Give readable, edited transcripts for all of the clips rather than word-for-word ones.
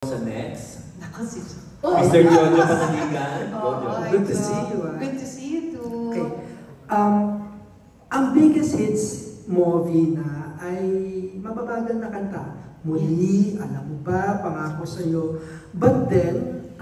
Sa next, Nako si Mr. Jojo Pananigan. Good to see you. Good to see you too. Okay. Ang biggest hits mo, Vina, ay mababagal na kanta. Muli, alam mo ba, pangako sa'yo. But then,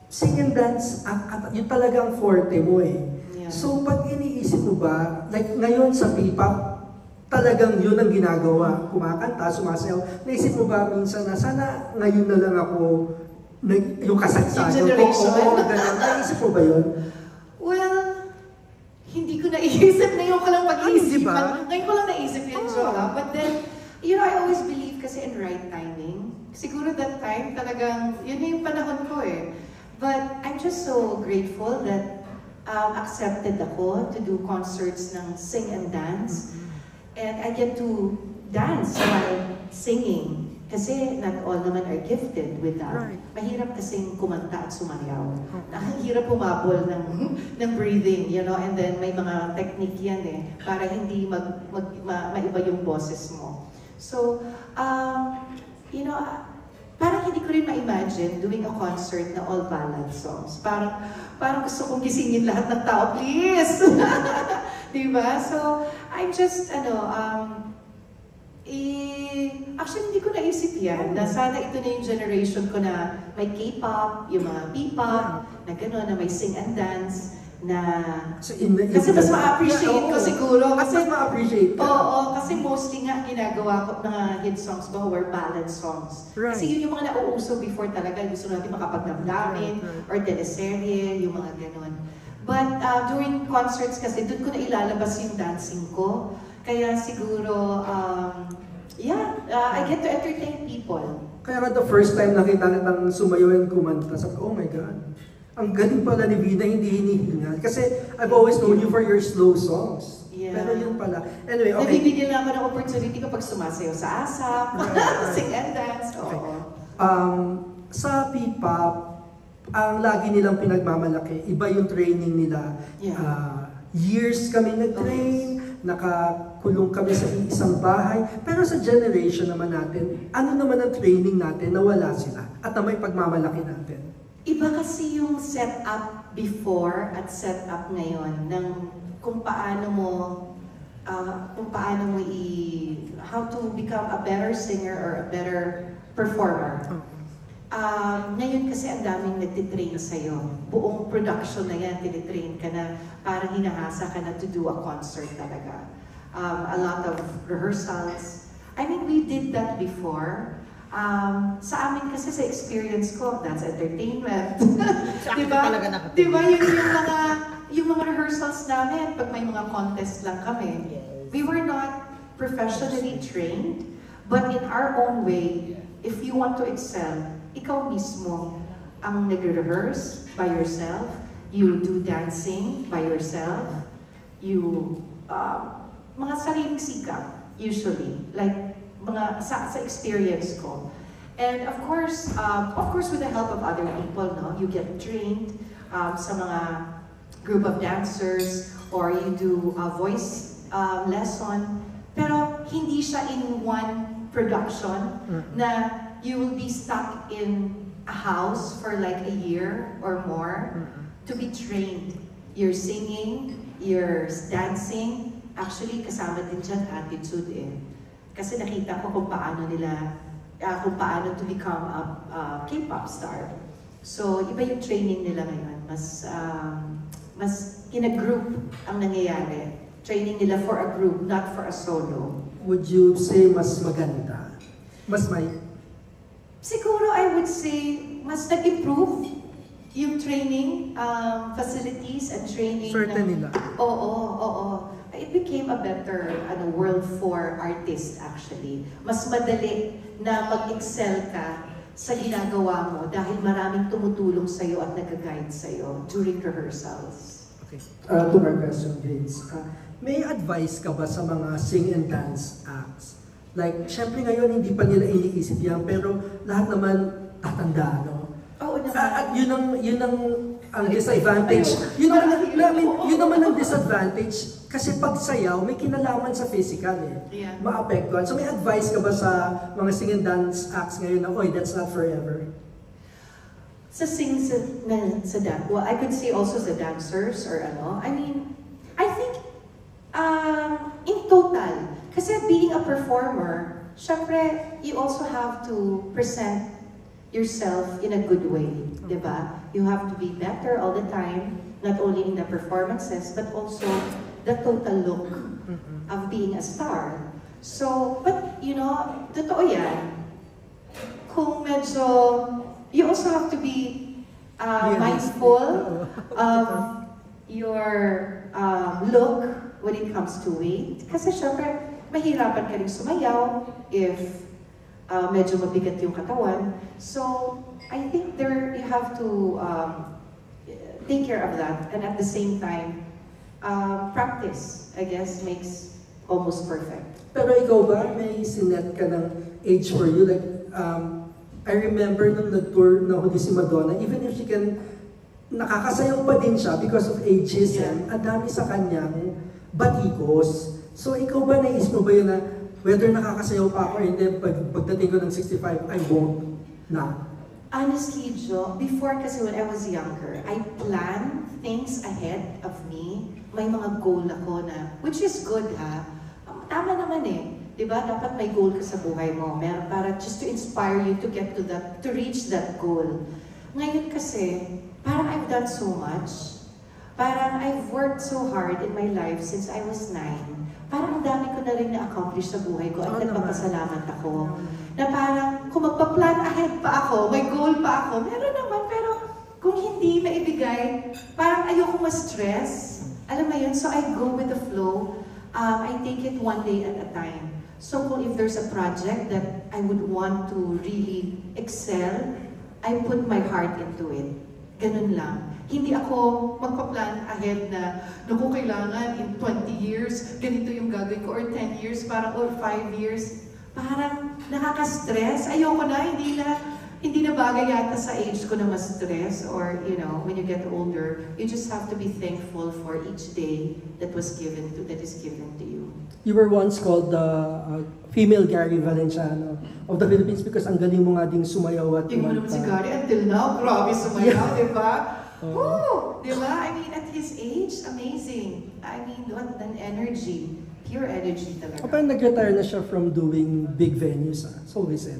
sing and dance, yun talagang forte mo eh. Yeah. So, pag iniisip mo ba, like ngayon sa P-pop, talagang yun ang ginagawa. Kumakanta, sumasayaw. Naisip mo ba minsan na sana ngayon na lang ako yung kasagsagan ko? Oo, ganyan. Naisip mo ba yun? Well, hindi ko naisip. Ngayon ko lang pag-iisip. Diba? Ngayon ko lang naisip yun, Joa. But then, you know, I always believe kasi in right timing. Siguro that time, talagang, yun na yung panahon ko eh. But I'm just so grateful that accepted ako to do concerts ng sing and dance. And I get to dance while singing. Kasi not all naman are gifted with that. Right. Mahirap kasing kumanta at sumayaw. Nakahirap humabol ng breathing, you know, and then may mga technique yan eh, para hindi maiba yung boses mo. So, you know, parang hindi ko rin ma-imagine doing a concert na all ballad songs. Parang gusto kong gisingin lahat ng tao, please! Diba? So, I'm just, actually, hindi ko naisip yan, na sana ito na yung generation ko na may K-pop, yung mga P-pop, na gano'n, na may sing and dance, na... So kasi mas ma-appreciate ko siguro. Kasi mas ma-appreciate ka. Oo, kasi mostly nga ginagawa ko mga hit songs ko were ballad songs. Right. Kasi yun yung mga nauuso before talaga, gusto natin makapagdamdamin, or teleserye, yung mga gano'n. But during concerts kasi, doon ko na ilalabas yung dancing ko. Kaya siguro, I get to entertain people. Kaya nga the first time nakita kitang sumayaw and kumanta, sabi ko, oh my God, ang galing pala ni Vina, hindi hinihingal. Kasi I've always known you for your slow songs. Yeah. Pero yun pala. Anyway, okay. Nabibigyan lang ako ng opportunity kapag sumasayaw sa ASAP, sing and dance. Oo. Okay. Sa P-pop, ang lagi nilang pinagmamalaki, iba yung training nila. Yeah. Years kami nag-train, nakakulong kami sa isang bahay. Pero sa generation naman natin, ano naman ang training natin na wala sila at na may pagmamalaki natin? Iba kasi yung setup before at setup ngayon ng kung paano mo how to become a better singer or a better performer. Ngayon kasi ang daming nagtitrain sa'yo. Buong production na yan, tinitrain ka na, parang hinahasa ka na to do a concert talaga. A lot of rehearsals. I mean, we did that before. Sa amin kasi sa experience ko, that's entertainment. Diba? Diba yung mga rehearsals namin, pag may mga contest lang kami, we were not professionally trained, but in our own way, if you want to excel, ikaw mismo ang nagre-rehearse by yourself, you do dancing by yourself, you, mga sariling sikap, usually, like mga sa experience ko. And of course with the help of other people, no, you get trained sa mga group of dancers, or you do a voice lesson, pero hindi siya in one production na you will be stuck in a house for like a year or more to be trained. You're singing, you're dancing, actually kasama din dyan attitude eh. Kasi nakita ko kung paano to become a K-pop star. So, iba yung training nila ngayon. Mas in a group ang nangyayari. Training nila for a group, not for a solo. Would you say mas maganda? Mas may... Siguro I would say, mas nag-improve yung training facilities and training. Certain nila. Oo. It became a better world for artists actually. Mas madali na mag-excel ka sa ginagawa mo dahil maraming tumutulong sa'yo at nag-guide sa'yo during rehearsals. Okay. To my question, Vince. May advice ka ba sa mga sing and dance acts? Like, syempre ngayon hindi pa nila iniisip yan, pero lahat naman tatanda, no? Oo naman. At yun ang disadvantage. Yun naman ang disadvantage Kasi pag sayaw, may kinalaman sa physical eh. Yeah. Maapektuhan. So may advice ka ba sa mga sing and dance acts ngayon na, oy, that's not forever? Sa dance, well, I could say also the dancers or ano. I mean, I think in total, kasi being a performer, syempre, you also have to present yourself in a good way, di ba? You have to be better all the time, not only in the performances, but also the total look of being a star. So, but you know, totoo yan. Kung medyo, you also have to be mindful of your look when it comes to weight. Kasi syempre, mahirapan ka rin sumayaw if medyo mabigat yung katawan. So, I think there you have to take care of that. And at the same time, practice, I guess, makes almost perfect. Pero ikaw ba, may sinet ka ng age for you? Like, I remember nung nag-tour na huli si Madonna, even if she can, nakakasayaw pa din siya because of ageism, ang dami sa kanyang batikos. So ikaw ba, naisip mo ba yun na whether nakakasayaw pa ako or hindi, pagdating ko ng 65, I won't na? Honestly, Jo, before kasi when I was younger, I planned things ahead of me. May mga goal ako na, which is good ha. Tama naman eh. Diba? Dapat may goal ka sa buhay mo. Meron para just to inspire you to get to that, to reach that goal. Ngayon kasi, parang I've done so much. Parang I've worked so hard in my life since I was 9. Parang ang dami ko na rin na-accomplish sa buhay ko at nagpapasalamat ako. Na parang kung magpa-plan ahead pa ako, may goal pa ako, meron naman, pero kung hindi maibigay, parang ayoko ma-stress. Alam mo yun? So I go with the flow. I take it one day at a time. So kung if there's a project that I would want to really excel, I put my heart into it. Ganun lang. Hindi ako magpa-plan ahead na, naku, kailangan in 20 years, ganito yung gagawin ko, or 10 years, parang, or 5 years. Parang nakaka-stress. Ayoko na, hindi na bagay yata sa age ko na ma-stress, or, you know, when you get older, you just have to be thankful for each day that is given to you. You were once called the female Gary Valenciano of the Philippines because ang galing mo nga ding sumayaw at Tingnan mo naman si Gary, until now, grabe sumayaw, di ba? Woo! Di ba? I mean, at his age, amazing. I mean, what an energy. Pure energy talaga. Parang nag-retire na siya from doing big venues, so we said.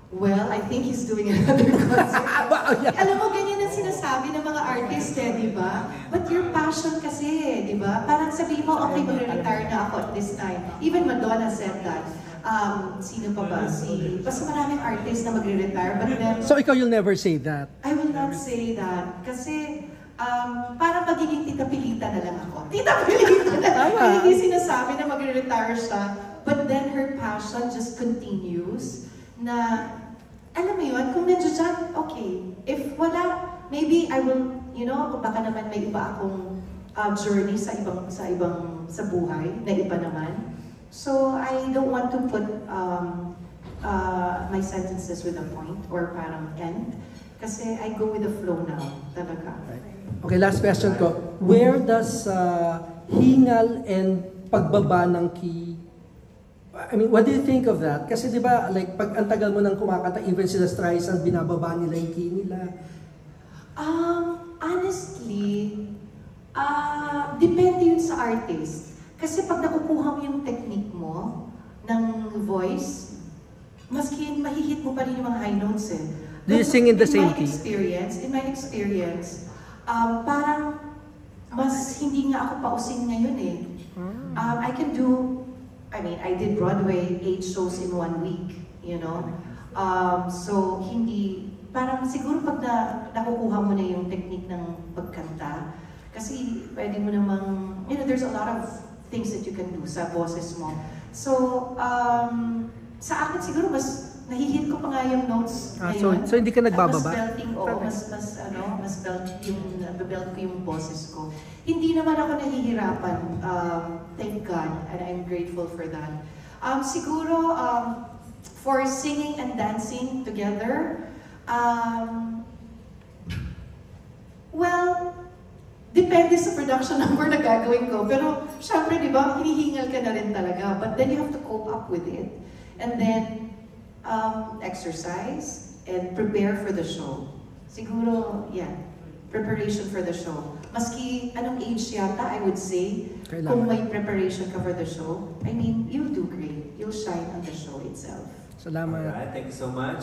Well, I think he's doing another concert. Alam mo, ganyan ang sinasabi ng mga artist di ba? But your passion kasi, di ba? Parang sabihin mo, okay, mag-retire na ako at this time. Even Madonna said that. Sino pa ba? Basta maraming artist na magre-retire, but then... So ikaw, you'll never say that? I will not say that. Kasi, parang magiging Tita Pilita na lang ako. Tita Pilita na lang. Hindi sinasabi na magre-retire siya. But then her passion just continues. Na, alam mo yun, kung nandiyo dyan, okay. If wala, maybe I will, you know, baka naman may iba akong journey sa buhay, na iba naman. So, I don't want to put my sentences with a point or parang end. Kasi I go with the flow now, talaga. Okay, last question ko. Where does hingal and pagbaba ng key, I mean, what do you think of that? Kasi di ba, like, pag ang tagal mo nang kumakanta, even sila Streisand, binababa nila yung key nila. Honestly, depende yun sa artist. Kasi pag nakukuha mo yung technique mo ng voice, maski mahihit mo pa rin yung mga high notes eh. Do you sing in the same key? In my experience, parang mas hindi nga ako pausing ngayon eh. I did Broadway 8 shows in 1 week, you know. So hindi, parang siguro pag nakukuha mo na yung technique ng pagkanta, kasi pwede mo namang, you know, there's a lot of things that you can do sa boses mo. So, sa akin siguro mas nahihit ko pa nga yung notes ngayon. So hindi ka nagbababa? Mas belting, mas belt ko yung boses ko. Hindi naman ako nahihirapan, thank God, and I'm grateful for that. Siguro, for singing and dancing together, well, Depende sa production number na gagawin ko. Pero, syempre, di ba, hinihingal ka na rin talaga. But then you have to cope up with it. And then, exercise and prepare for the show. Siguro, yeah, preparation for the show. Maski anong age yata, I would say, kung may preparation ka for the show, I mean, you'll do great. You'll shine on the show itself. Salamat. Alright, thank you so much.